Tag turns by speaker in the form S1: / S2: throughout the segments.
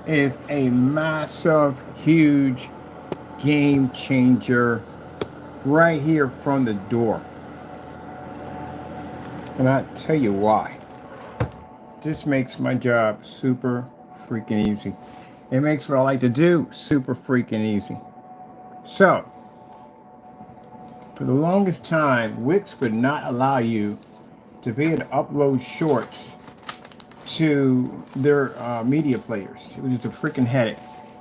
S1: is a massive, huge game changer right here from the door. And I'll tell you why. This makes my job super freaking easy. It makes what I like to do super freaking easy. So, for the longest time, Wix would not allow you to be able to upload shorts to their media players. It was just a freaking headache.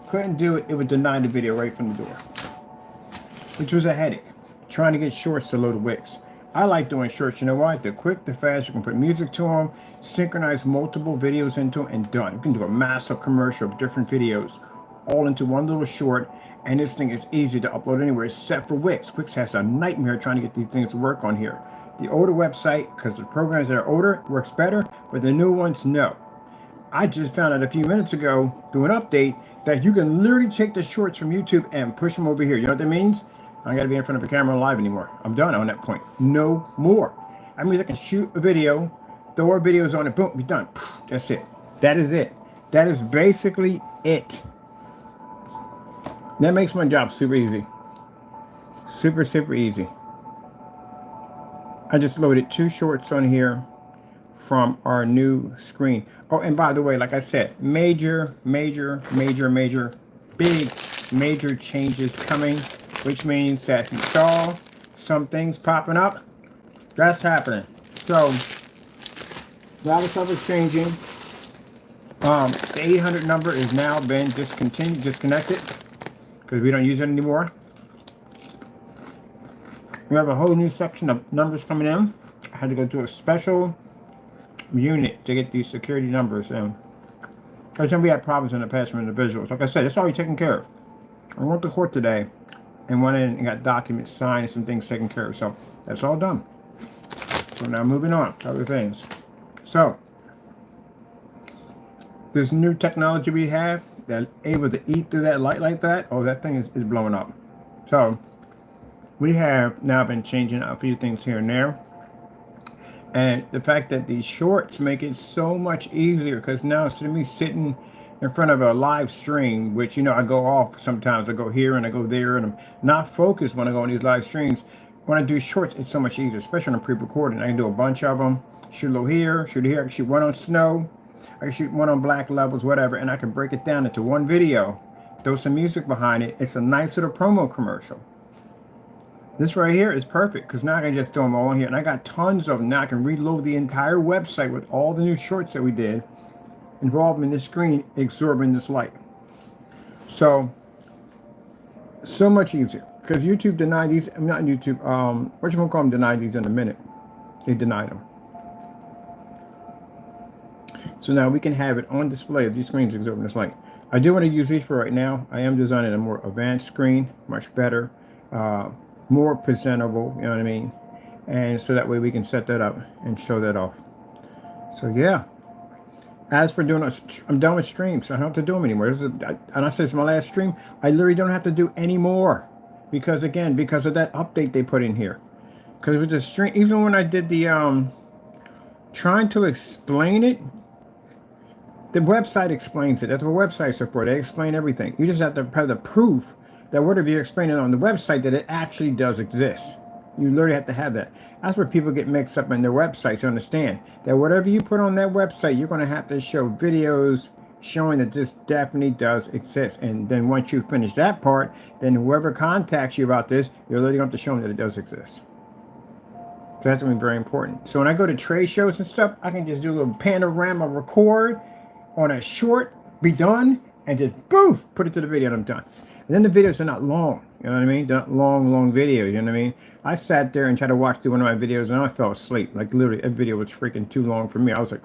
S1: Couldn't do it, it would deny the video right from the door, which was a headache. Trying to get shorts to load Wix. I like doing shorts. You know why? They're quick, they're fast. You can put music to them, synchronize multiple videos into them, and done. You can do a massive commercial of different videos all into one little short. And this thing is easy to upload anywhere except for Wix. Wix has a nightmare trying to get these things to work on here. The older website, because the programs that are older, works better, but the new ones, no. I just found out a few minutes ago through an update that you can literally take the shorts from YouTube and push them over here. You know what that means? I don't got to be in front of a camera live anymore. I'm done on that point. No more. That means I can shoot a video, throw our videos on it, boom, be done. That's it. That is it. That is basically it. That makes my job super easy. Super, super easy. I just loaded 2 shorts on here from our new screen. Oh, and by the way, like I said, major, big, major changes coming, which means that if you saw some things popping up, that's happening. So, a lot of stuff is changing. The 800 number is now been disconnected, because we don't use it anymore. We have a whole new section of numbers coming in. I had to go to a special unit to get these security numbers in. Because then we had problems in the past with individuals. Like I said, it's already taken care of. I went to court today and went in and got documents signed and some things taken care of. So that's all done. So now moving on to other things. So this new technology we have that's able to eat through that light like that, oh, that thing is blowing up. So we have now been changing a few things here and there. And the fact that these shorts make it so much easier, because now instead of me sitting in front of a live stream, which, you know, I go off sometimes, I go here and I go there, and I'm not focused when I go on these live streams. When I do shorts, it's so much easier, especially on a pre-recording. I can do a bunch of them, shoot a little here, shoot here, I can shoot one on snow, I can shoot one on black levels, whatever, and I can break it down into one video, throw some music behind it. It's a nice little promo commercial. This right here is perfect, because now I can just throw them all in here. And I got tons of them. Now I can reload the entire website with all the new shorts that we did, involve them in this screen, absorbing this light. So much easier. Because YouTube denied these, not YouTube, whatchamacallit denied these in a minute. They denied them. So now we can have it on display of these screens absorbing this light. I do want to use these for right now. I am designing a more advanced screen, much better. More presentable, you know what I mean? And so that way we can set that up and show that off. So yeah. As for doing, I'm done with streams. So I don't have to do them anymore. And I said it's my last stream. I literally don't have to do any more. Because again, because of that update they put in here. Because with the stream, even when I did the, trying to explain it, the website explains it. That's what websites are for. They explain everything. You just have to have the proof that whatever you're explaining on the website, that it actually does exist. You literally have to have that. That's where people get mixed up in their websites. To understand that whatever you put on that website, you're going to have to show videos showing that this definitely does exist. And then once you finish that part, then whoever contacts you about this, you're literally going to show them that it does exist. So that's going to be very important. So when I go to trade shows and stuff, I can just do a little panorama record on a short, be done, and just boof, put it to the video and I'm done. And then the videos are not long, you know what I mean? They're not long videos, you know what I mean? I sat there and tried to watch through one of my videos and I fell asleep. Like literally, that video was freaking too long for me. I was like,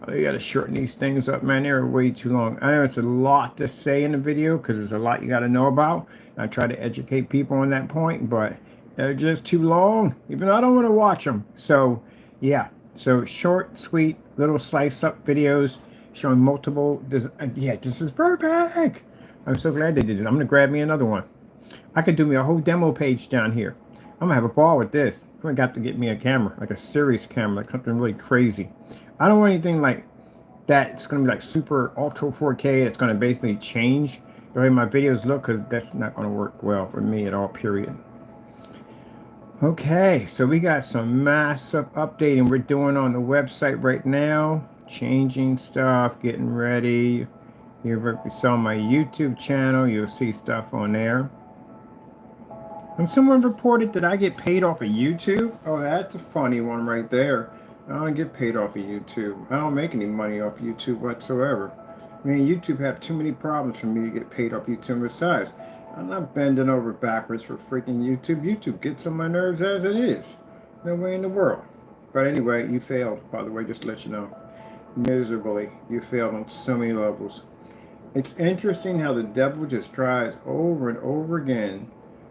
S1: oh, you gotta shorten these things up, man. They're way too long. I know it's a lot to say in the video because there's a lot you gotta know about. I try to educate people on that point, but they're just too long, even though I don't want to watch them. So yeah, so short, sweet, little slice up videos showing multiple, yeah, this is perfect. I'm so glad they did it. I'm going to grab me another one. I could do me a whole demo page down here. I'm going to have a ball with this. I'm going to have to get me a camera, like a serious camera, like something really crazy. I don't want anything like that's going to be like super ultra 4K. That's going to basically change the way my videos look, because that's not going to work well for me at all, period. Okay, so we got some massive updating we're doing on the website right now. Changing stuff, getting ready. If you saw my YouTube channel, you'll see stuff on there. And someone reported that I get paid off of YouTube. Oh, that's a funny one right there. I don't get paid off of YouTube. I don't make any money off YouTube whatsoever. I mean, YouTube have too many problems for me to get paid off YouTube. Besides, I'm not bending over backwards for freaking YouTube. YouTube gets on my nerves as it is. No way in the world. But anyway, you failed, by the way, just to let you know. Miserably. You failed on so many levels. It's interesting how the devil just tries over and over again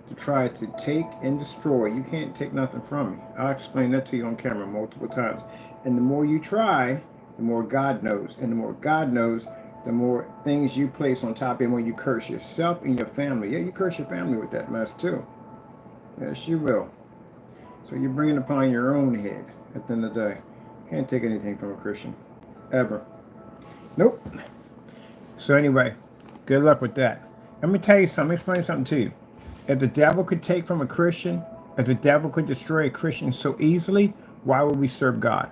S1: to try to take and destroy. You can't take nothing from me. I'll explain that to you on camera multiple times. And the more you try, the more God knows. And the more God knows, the more things you place on top of him when you curse yourself and your family. Yeah, you curse your family with that mess too. Yes, you will. So you bring it upon your own head at the end of the day. Can't take anything from a Christian. Ever. Nope. So anyway, good luck with that. Let me tell you something, explain something to you. If the devil could take from a Christian, if the devil could destroy a Christian so easily, why would we serve God?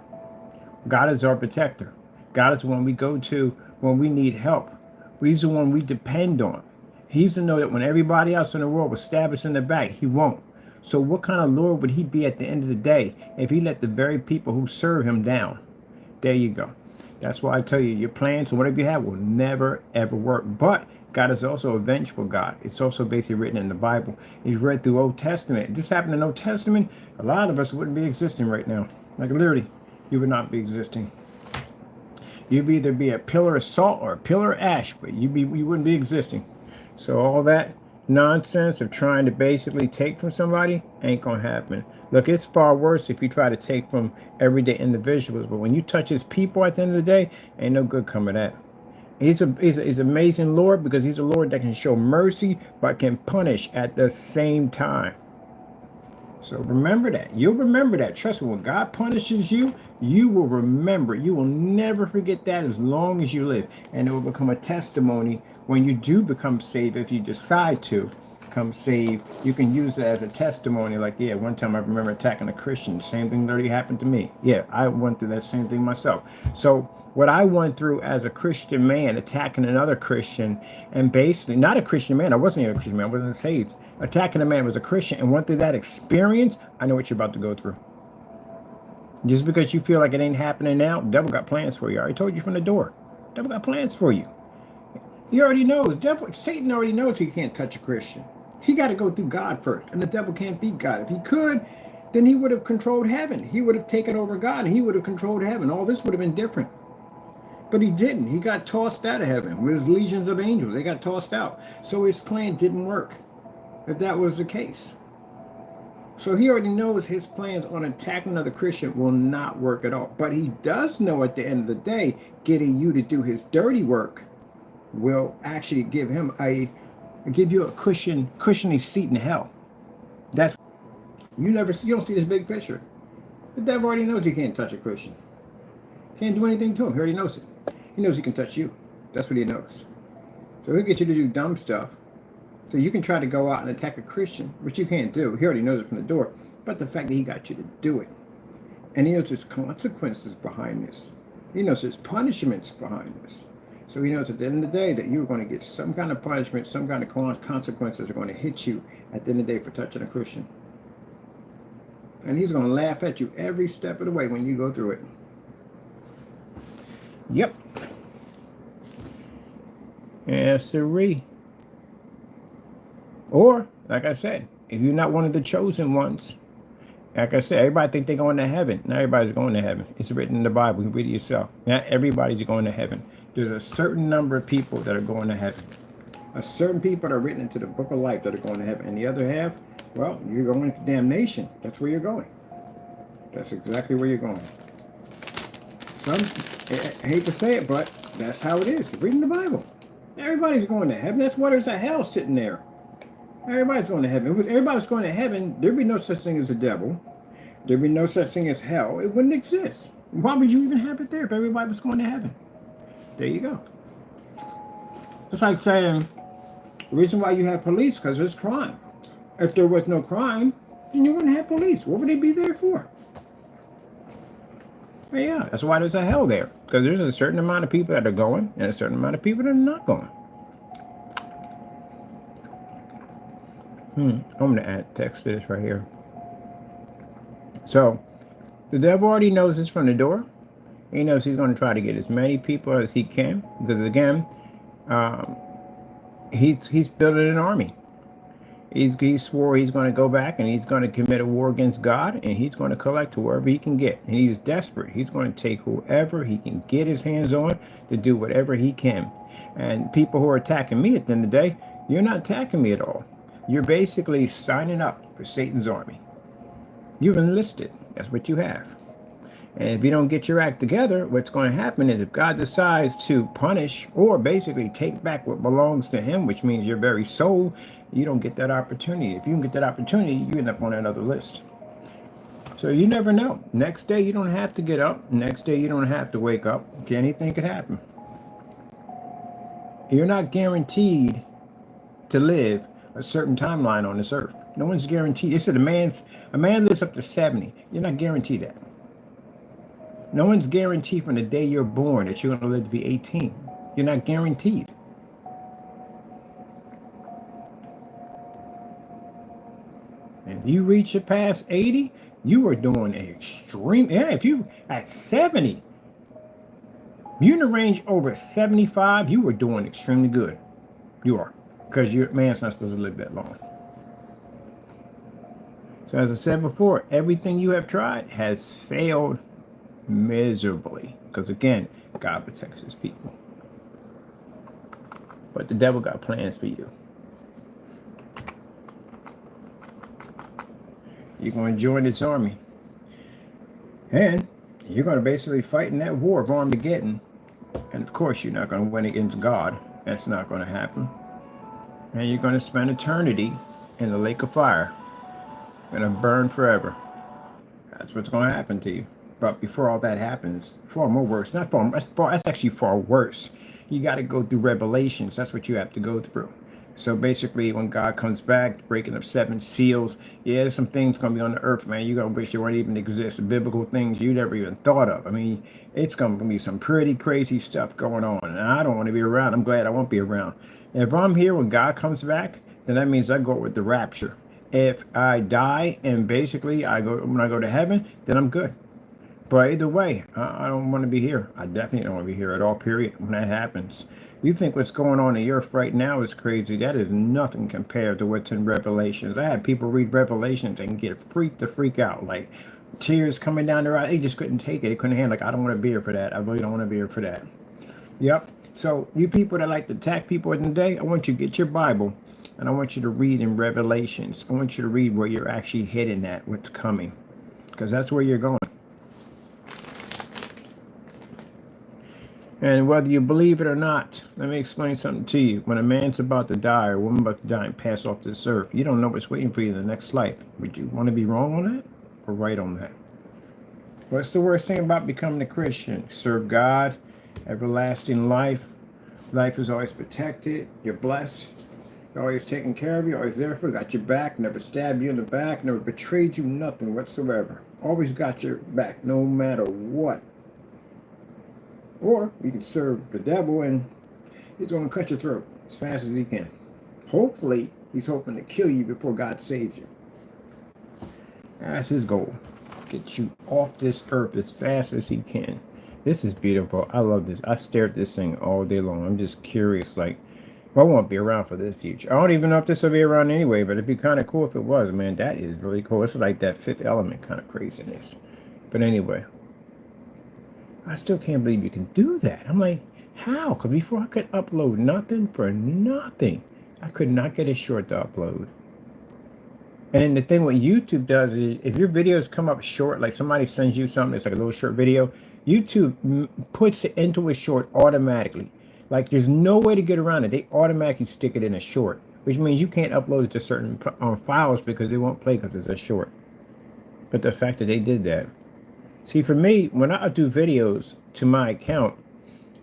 S1: God is our protector. God is the one we go to when we need help. He's the one we depend on. He's to know that when everybody else in the world will stab us in the back, he won't. So what kind of Lord would he be at the end of the day if he let the very people who serve him down? There you go. That's why I tell you, your plans and whatever you have will never, ever work. But God is also a vengeful God. It's also basically written in the Bible. He's read through Old Testament. If this happened in the Old Testament, a lot of us wouldn't be existing right now. Like literally, you would not be existing. You'd either be a pillar of salt or a pillar of ash, but you wouldn't be existing. So all that nonsense of trying to basically take from somebody ain't gonna happen. Look, it's far worse if you try to take from everyday individuals, but when you touch his people at the end of the day, ain't no good coming at. He's an amazing Lord, because he's a Lord that can show mercy but can punish at the same time. So remember that. You'll remember that. Trust me, when God punishes you, you will remember. You will never forget that as long as you live. And it will become a testimony when you do become saved. If you decide to become saved, you can use it as a testimony. Like, yeah, one time I remember attacking a Christian. Same thing literally happened to me. Yeah, I went through that same thing myself. So what I went through as a Christian man, attacking another Christian, and basically, not a Christian man. I wasn't even a Christian man. I wasn't saved. Attacking a man was a Christian, and went through that experience. I know what you're about to go through. Just because you feel like it ain't happening now, the devil got plans for you. I already told you from the door. The devil got plans for you. He already knows. Satan already knows he can't touch a Christian. He got to go through God first, and the devil can't beat God. If he could, then he would have controlled heaven. He would have taken over God, and he would have controlled heaven. All this would have been different. But he didn't. He got tossed out of heaven with his legions of angels. They got tossed out. So his plan didn't work, if that was the case. So he already knows his plans on attacking another Christian will not work at all. But he does know at the end of the day, getting you to do his dirty work will actually give you a cushiony seat in hell. That's you don't see this big picture. The devil already knows he can't touch a Christian. Can't do anything to him. He already knows it. He knows he can touch you. That's what he knows. So he'll get you to do dumb stuff. So you can try to go out and attack a Christian, which you can't do. He already knows it from the door. But the fact that he got you to do it. And he knows there's consequences behind this. He knows there's punishments behind this. So he knows at the end of the day that you're going to get some kind of punishment, some kind of consequences are going to hit you at the end of the day for touching a Christian. And he's going to laugh at you every step of the way when you go through it. Yep. Yes, sirree. Or, like I said, if you're not one of the chosen ones, like I said, everybody think they're going to heaven. Not everybody's going to heaven. It's written in the Bible. You read it yourself. Not everybody's going to heaven. There's a certain number of people that are going to heaven. A certain people that are written into the book of life that are going to heaven. And the other half, well, you're going to damnation. That's where you're going. That's exactly where you're going. I hate to say it, but that's how it is. Reading the Bible. Everybody's going to heaven. That's why there's a hell sitting there. Everybody's going to heaven. If everybody's going to heaven, there'd be no such thing as a devil. There'd be no such thing as hell. It wouldn't exist. Why would you even have it there if everybody was going to heaven? There you go. It's like saying the reason why you have police because there's crime. If there was no crime, then you wouldn't have police. What would they be there for? Well, yeah, that's why there's a hell there. Because there's a certain amount of people that are going and a certain amount of people that are not going. I'm going to add text to this right here. So, the devil already knows this from the door. He knows he's going to try to get as many people as he can. Because again, he's building an army. He swore he's going to go back and he's going to commit a war against God, and he's going to collect whoever he can get. And he's desperate. He's going to take whoever he can get his hands on to do whatever he can. And people who are attacking me at the end of the day, you're not attacking me at all. You're basically signing up for Satan's army. You've enlisted. That's what you have. And if you don't get your act together, what's going to happen is if God decides to punish or basically take back what belongs to him, which means your very soul, you don't get that opportunity. If you can get that opportunity, you end up on another list. So you never know. Next day, you don't have to get up. Next day, you don't have to wake up. Anything could happen. You're not guaranteed to live a certain timeline on this earth. No one's guaranteed. They said a man lives up to 70. You're not guaranteed that. No one's guaranteed from the day you're born that you're going to live to be 18. You're not guaranteed. If you reach it past 80, you are doing extreme. Yeah, if you at 70, you're in the range over 75, you were doing extremely good. You are. Because your man's not supposed to live that long. So as I said before, everything you have tried has failed miserably. Because again, God protects his people. But the devil got plans for you. You're going to join its army. And you're going to basically fight in that war of Armageddon. And of course, you're not going to win against God. That's not going to happen. And you're going to spend eternity in the lake of fire. Going to burn forever. That's what's going to happen to you. But before all that happens, far more worse. That's actually far worse. You got to go through Revelations. That's what you have to go through. So basically, when God comes back, breaking up 7 seals, yeah, there's some things going to be on the earth, man. You're going to wish they weren't even exist. Biblical things you never even thought of. I mean, it's going to be some pretty crazy stuff going on. And I don't want to be around. I'm glad I won't be around. If I'm here when God comes back, then that means I go with the rapture. If I die and basically when I go to heaven, then I'm good. But either way, I don't want to be here. I definitely don't want to be here at all, period, when that happens. You think what's going on in the earth right now is crazy. That is nothing compared to what's in Revelations. I had people read Revelations and get freak out. Like tears coming down their eyes. They just couldn't take it. They couldn't handle it. Like, I don't want to be here for that. I really don't want to be here for that. Yep. So you people that like to attack people in the day, I want you to get your Bible and I want you to read in Revelations. I want you to read where you're actually heading at, what's coming. Because that's where you're going. And whether you believe it or not, let me explain something to you. When a man's about to die or a woman about to die and pass off this earth, you don't know what's waiting for you in the next life. Would you want to be wrong on that or right on that? What's the worst thing about becoming a Christian? Serve God, everlasting life. Life is always protected. You're blessed. You're always taken care of you. Always there for you. Got your back. Never stabbed you in the back. Never betrayed you. Nothing whatsoever. Always got your back no matter what. Or you can serve the devil and he's going to cut your throat as fast as he can. Hopefully, he's hoping to kill you before God saves you. That's his goal. Get you off this earth as fast as he can. This is beautiful. I love this. I stare at this thing all day long. I'm just curious. Like, I won't be around for this future. I don't even know if this will be around anyway, but it'd be kind of cool if it was. Man, that is really cool. It's like that Fifth Element kind of craziness. But anyway. I still can't believe you can do that. I'm like, how? Because before I could upload nothing for nothing. I could not get a short to upload. And the thing what YouTube does is if your videos come up short, like somebody sends you something, it's like a little short video, YouTube puts it into a short automatically. Like there's no way to get around it. They automatically stick it in a short, which means you can't upload it to certain files because they won't play because it's a short. But the fact that they did that. See, for me, when I do videos to my account,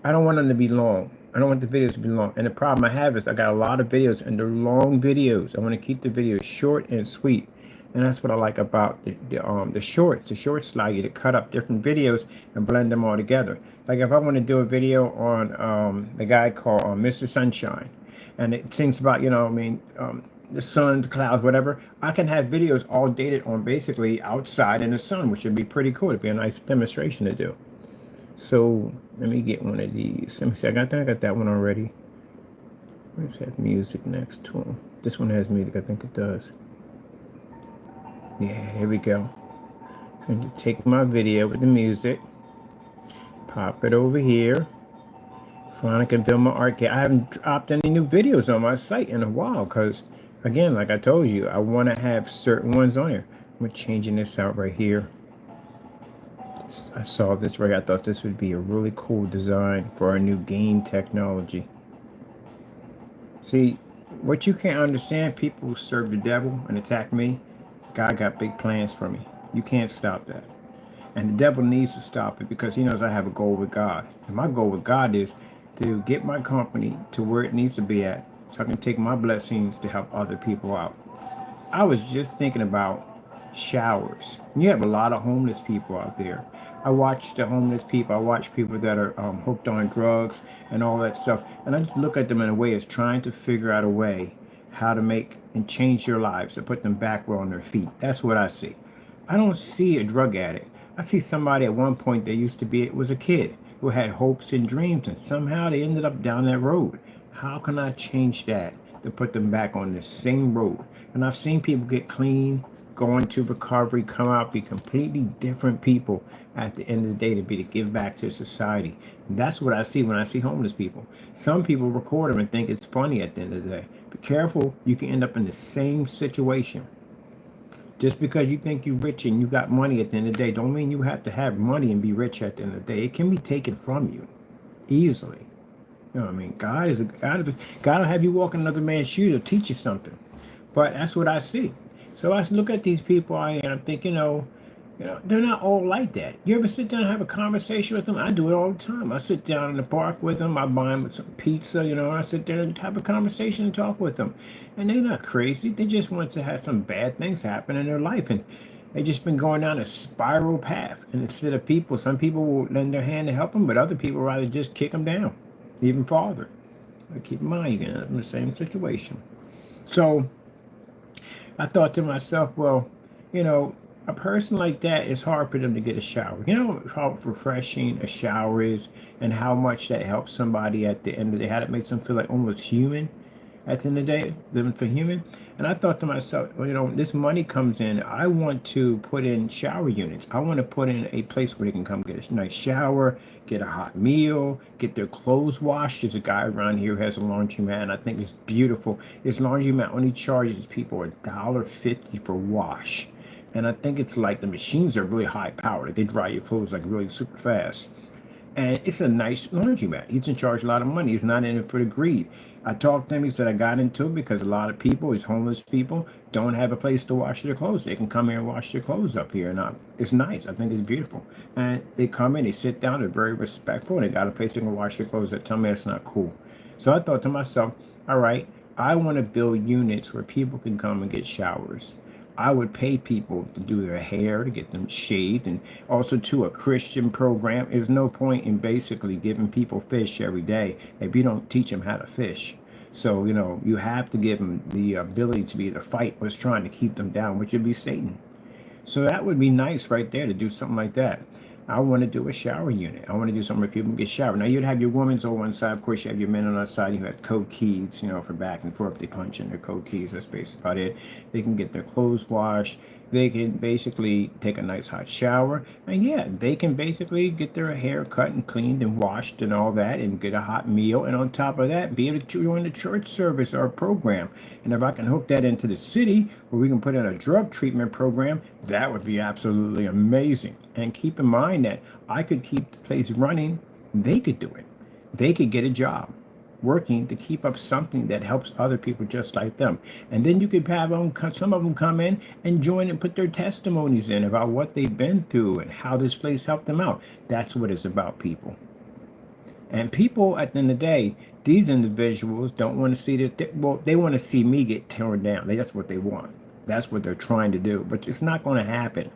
S1: I don't want them to be long. I don't want the videos to be long. And the problem I have is I got a lot of videos and they're long videos. I want to keep the videos short and sweet. And that's what I like about the shorts. The shorts allow you to cut up different videos and blend them all together. Like if I want to do a video on the guy called Mr. Sunshine, and it sings about, the sun, the clouds, whatever, I can have videos all dated on basically outside in the sun, which would be pretty cool. It'd be a nice demonstration to do. So let me get one of these. Let me see. I think I got that one already. Let's have music next to them. This one has music. I think it does. Yeah, there we go. So I'm going to take my video with the music, pop it over here. Finally can film my arcade. I haven't dropped any new videos on my site in a while because, again, like I told you, I want to have certain ones on here. I'm changing this out right here. I saw this right. I thought this would be a really cool design for our new game technology. See, what you can't understand, people who serve the devil and attack me, God got big plans for me. You can't stop that. And the devil needs to stop it because he knows I have a goal with God. And my goal with God is to get my company to where it needs to be at so I can take my blessings to help other people out. I was just thinking about showers. You have a lot of homeless people out there. I watch the homeless people. I watch people that are hooked on drugs and all that stuff. And I just look at them in a way as trying to figure out a way how to make and change their lives and put them back on their feet. That's what I see. I don't see a drug addict. I see somebody at one point that used to be, it was a kid who had hopes and dreams, and somehow they ended up down that road. How can I change that to put them back on the same road? And I've seen people get clean, go into recovery, come out, be completely different people at the end of the day to give back to society. And that's what I see when I see homeless people. Some people record them and think it's funny at the end of the day. Be careful, you can end up in the same situation. Just because you think you're rich and you got money at the end of the day, don't mean you have to have money and be rich at the end of the day. It can be taken from you easily. You know what I mean? God will have you walk in another man's shoes or teach you something. But that's what I see. So I look at these people and I'm thinking, they're not all like that. You ever sit down and have a conversation with them? I do it all the time. I sit down in the park with them. I buy them some pizza, I sit there and have a conversation and talk with them. And they're not crazy. They just want to have some bad things happen in their life. And they just been going down a spiral path. And instead of people, some people will lend their hand to help them, but other people rather just kick them down, even farther. But keep in mind, you're going to end up in the same situation. So I thought to myself, well, a person like that, it's hard for them to get a shower. You know how refreshing a shower is and how much that helps somebody at the end of the day, how it makes them feel like almost human at the end of the day, living for human. And I thought to myself, well, this money comes in. I want to put in shower units. I want to put in a place where they can come get a nice shower, get a hot meal, get their clothes washed. There's a guy around here who has a laundromat, and I think it's beautiful. His laundromat only charges people $1.50 for wash. And I think it's like the machines are really high powered. They dry your clothes like really super fast. And it's a nice laundromat. He's in charge of a lot of money. He's not in it for the greed. I talked to him. He said, I got into it because a lot of people, these homeless people, don't have a place to wash their clothes. They can come here and wash their clothes up here. And it's nice. I think it's beautiful. And they come in, they sit down, they're very respectful, and they got a place they can wash their clothes at. Tell me that's not cool. So I thought to myself, all right, I want to build units where people can come and get showers. I would pay people to do their hair, to get them shaved, and also to a Christian program. There's no point in basically giving people fish every day if you don't teach them how to fish. So, you have to give them the ability to be able to fight what's trying to keep them down, which would be Satan. So that would be nice right there to do something like that. I want to do a shower unit. I want to do something where people can get showered. Now, you'd have your women's on one side. Of course, you have your men on the other side. You have code keys, for back and forth. They punch in their code keys. That's basically about it. They can get their clothes washed. They can basically take a nice hot shower. And yeah, they can basically get their hair cut and cleaned and washed and all that and get a hot meal. And on top of that, be able to join the church service or program. And if I can hook that into the city where we can put in a drug treatment program, that would be absolutely amazing. And keep in mind that I could keep the place running. They could do it. They could get a job working to keep up something that helps other people just like them. And then you could have some of them come in and join and put their testimonies in about what they've been through and how this place helped them out. That's what it's about, people. And people, at the end of the day, these individuals don't want to see this. Well, they want to see me get torn down. That's what they want. That's what they're trying to do. But it's not going to happen.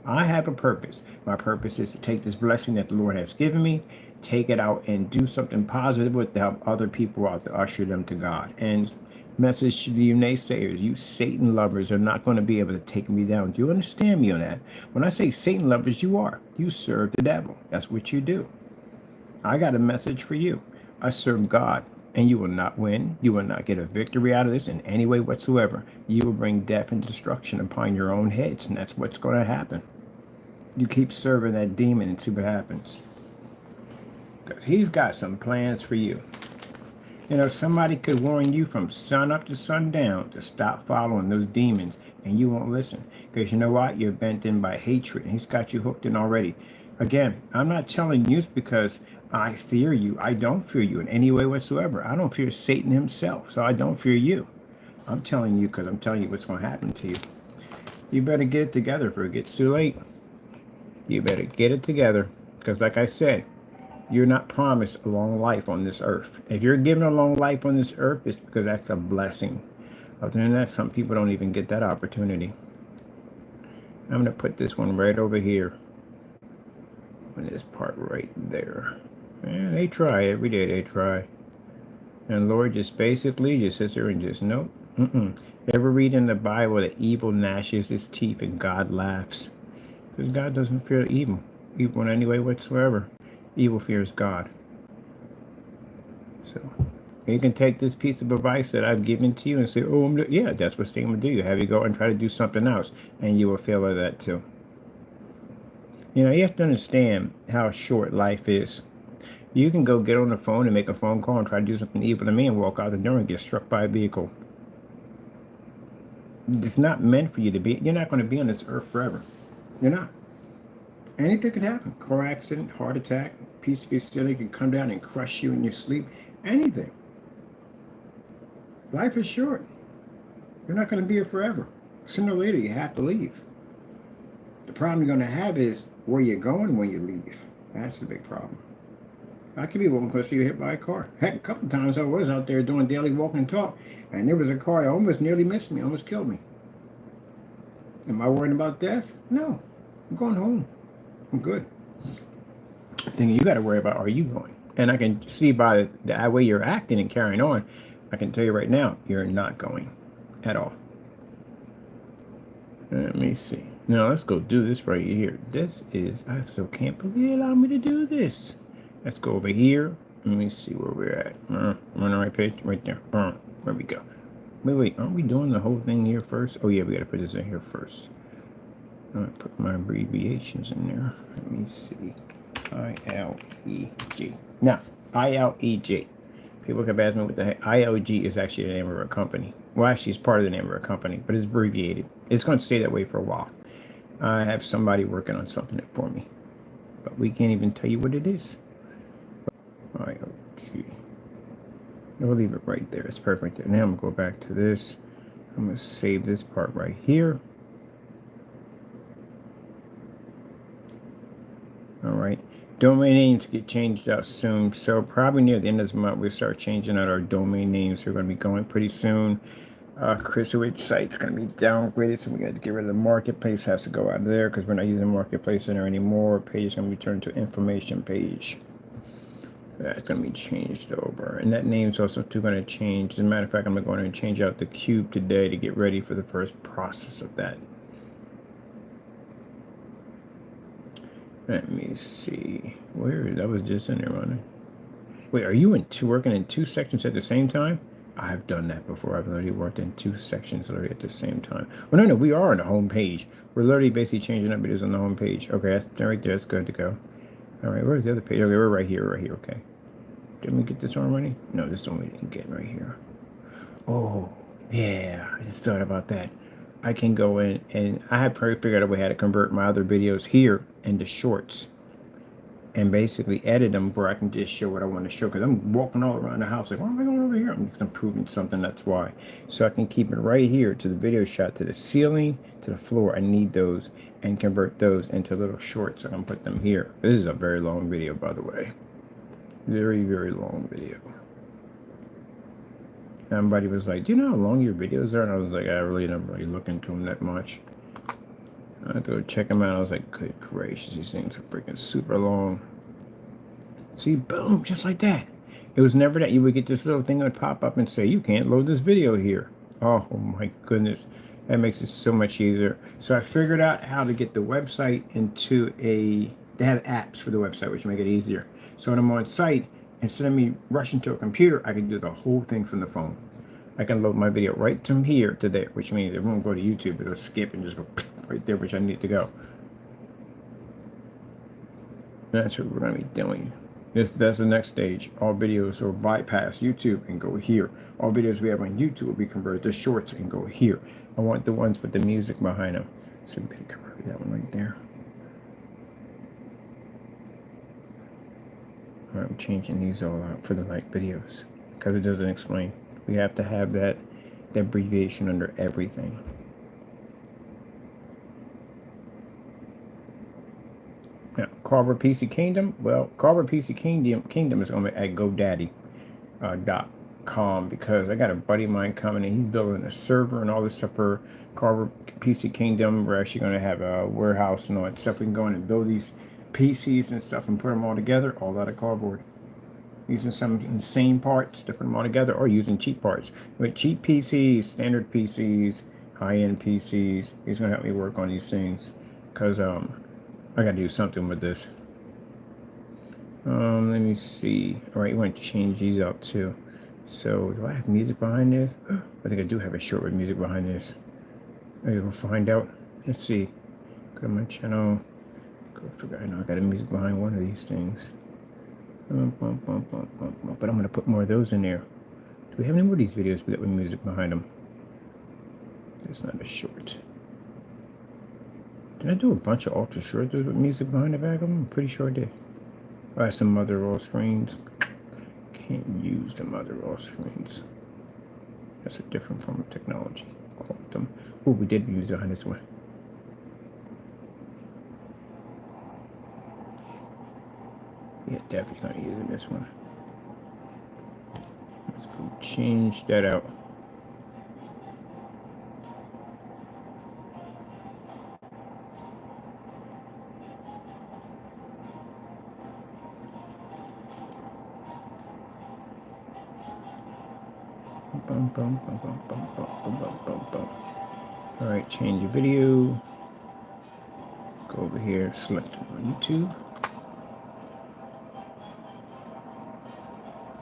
S1: I have a purpose. My purpose is to take this blessing that the Lord has given me, take it out and do something positive with to help other people out to usher them to God. And message to you naysayers, you Satan lovers are not going to be able to take me down. Do you understand me on that? When I say Satan lovers, you are. You serve the devil. That's what you do. I got a message for you. I serve God, and you will not win. You will not get a victory out of this in any way whatsoever. You will bring death and destruction upon your own heads, and that's what's going to happen. You keep serving that demon and see what happens. Because he's got some plans for you. You know, somebody could warn you from sun up to sundown to stop following those demons, and you won't listen. Because you know what? You're bent in by hatred, and he's got you hooked in already. Again, I'm not telling you because I fear you. I don't fear you in any way whatsoever. I don't fear Satan himself, so I don't fear you. I'm telling you because I'm telling you what's going to happen to you. You better get it together before it gets too late. You better get it together because, like I said, you're not promised a long life on this earth. If you're given a long life on this earth, it's because that's a blessing. Other than that, some people don't even get that opportunity. I'm going to put this one right over here. And this part right there. And they try every day. They try. And Lord just basically just sits there and just, nope. Ever read in the Bible that evil gnashes his teeth and God laughs? Because God doesn't fear evil in any way whatsoever. Evil fears God. So you can take this piece of advice that I've given to you and say, oh, yeah, that's what Satan would do. Have you go and try to do something else, and you will fail at that too. You know, you have to understand how short life is. You can go get on the phone and make a phone call and try to do something evil to me and walk out the door and get struck by a vehicle. It's not meant for you to be. You're not going to be on this earth forever. You're not. Anything could happen. Car accident, heart attack, piece of your ceiling can come down and crush you in your sleep. Anything. Life is short. You're not going to be here forever. Sooner or later, you have to leave. The problem you're going to have is where you're going when you leave. That's the big problem. I could be walking close to you hit by a car. Heck, a couple of times I was out there doing daily walk and talk, and there was a car that almost nearly missed me, almost killed me. Am I worried about death? No. I'm going home. I'm good. The thing you got to worry about, are you going? And I can see by the way you're acting and carrying on, I can tell you right now, you're not going at all. Let me see. Now let's go do this right here. This is, I still can't believe they allow me to do this. Let's go over here. Let me see where we're at. On the right page, right there. Where we go. Wait, aren't we doing the whole thing here first? Oh yeah, we got to put this in here first. I'm going to put my abbreviations in there. Let me see. ILEG. Now, ILEG. People kept asking me what the heck. ILG is actually the name of our company. Well, actually, it's part of the name of our company, but it's abbreviated. It's going to stay that way for a while. I have somebody working on something for me, but we can't even tell you what it is. ILG. We'll leave it right there. It's perfect. Now I'm going to go back to this. I'm going to save this part right here. All right. Domain names get changed out soon. So probably near the end of this month, we'll start changing out our domain names. We're going to be going pretty soon. Chrisowich site's going to be downgraded, so we got to get rid of the marketplace. Has to go out of there because we're not using marketplace in there anymore. Page is going to be turned to information page. That's going to be changed over. And that name's also too going to change. As a matter of fact, I'm going to go in and change out the cube today to get ready for the first process of that. Let me see. Where that was just in there running. Wait, are you working in two sections at the same time? I've done that before. I've literally worked in two sections literally at the same time. Well, no, we are on the home page. We're literally basically changing up videos on the home page. Okay, that's right there. That's good to go. All right, where's the other page? Okay, we're right here. Okay. Didn't we get this one already? No, this one we didn't get right here. Oh, yeah. I just thought about that. I can go in and I have figured out a way how to convert my other videos here into shorts and basically edit them where I can just show what I want to show, because I'm walking all around the house like, why am I going over here? I'm proving something, that's why. So I can keep it right here to the video shot, to the ceiling, to the floor. I need those and convert those into little shorts. So I'm going to put them here. This is a very long video, by the way. Very, very long video. Somebody was like, do you know how long your videos are? And I was like, I really don't really look into them that much. I had to go check them out. I was like, good gracious, these things are freaking super long. See, boom, just like that. It was never that you would get this little thing that would pop up and say, you can't load this video here. Oh my goodness. That makes it so much easier. So I figured out how to get the website into they have apps for the website, which make it easier. So when I'm on site, instead of me rushing to a computer, I can do the whole thing from the phone. I can load my video right from here to there, which means it won't go to YouTube. It'll skip and just go right there, which I need to go. That's what we're going to be doing. That's the next stage. All videos will bypass YouTube and go here. All videos we have on YouTube will be converted to shorts and go here. I want the ones with the music behind them. So we can convert that one right there. All right, I'm changing these all out for the night videos because it doesn't explain. We have to have that abbreviation under everything. Now, Carver PC Kingdom. Well, Carver PC Kingdom is going to be at GoDaddy.com because I got a buddy of mine coming and he's building a server and all this stuff for Carver PC Kingdom. We're actually going to have a warehouse and all that stuff. We can go in and build these PCs and stuff and put them all together, all out of cardboard. Using some insane parts to put them all together or using cheap parts. With cheap PCs, standard PCs, high-end PCs, he's going to help me work on these things because I got to do something with this. Let me see. All right, you want to change these out too. So, do I have music behind this? I think I do have a short with music behind this. Maybe we'll find out. Let's see. Go to my channel. Go figure. I know I got a music behind one of these things. But I'm going to put more of those in there. Do we have any more of these videos with music behind them? That's not a short. Did I do a bunch of ultra shorts with music behind the back of them? I'm pretty sure I did. I have some mother roll screens. Can't use the mother roll screens. That's a different form of technology. Quantum. Oh, we did use it on this one. Yeah, definitely not using this one. Let's go change that out. All right, change your video. Go over here, select YouTube.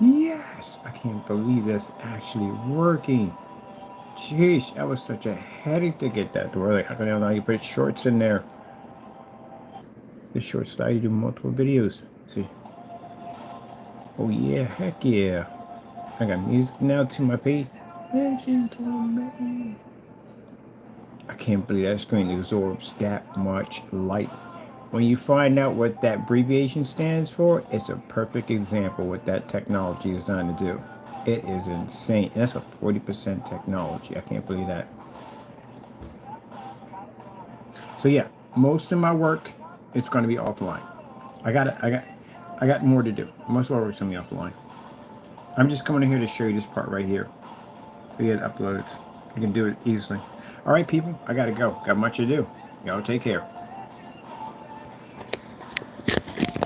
S1: Yes, I can't believe that's actually working. Jeez, that was such a headache to get that to work. Like, how can I allow you to put shorts in there? The shorts allow you to do multiple videos. See? Oh yeah, heck yeah. I got music now to my page. I can't believe that screen absorbs that much light. When you find out what that abbreviation stands for, it's a perfect example what that technology is designed to do. It is insane. That's a 40% technology. I can't believe that. So yeah, most of my work, it's going to be offline. I got more to do. Most of our work's going to be offline. I'm just coming in here to show you this part right here. It uploads. You can do it easily. All right, people, I got to go. Got much to do. Y'all take care.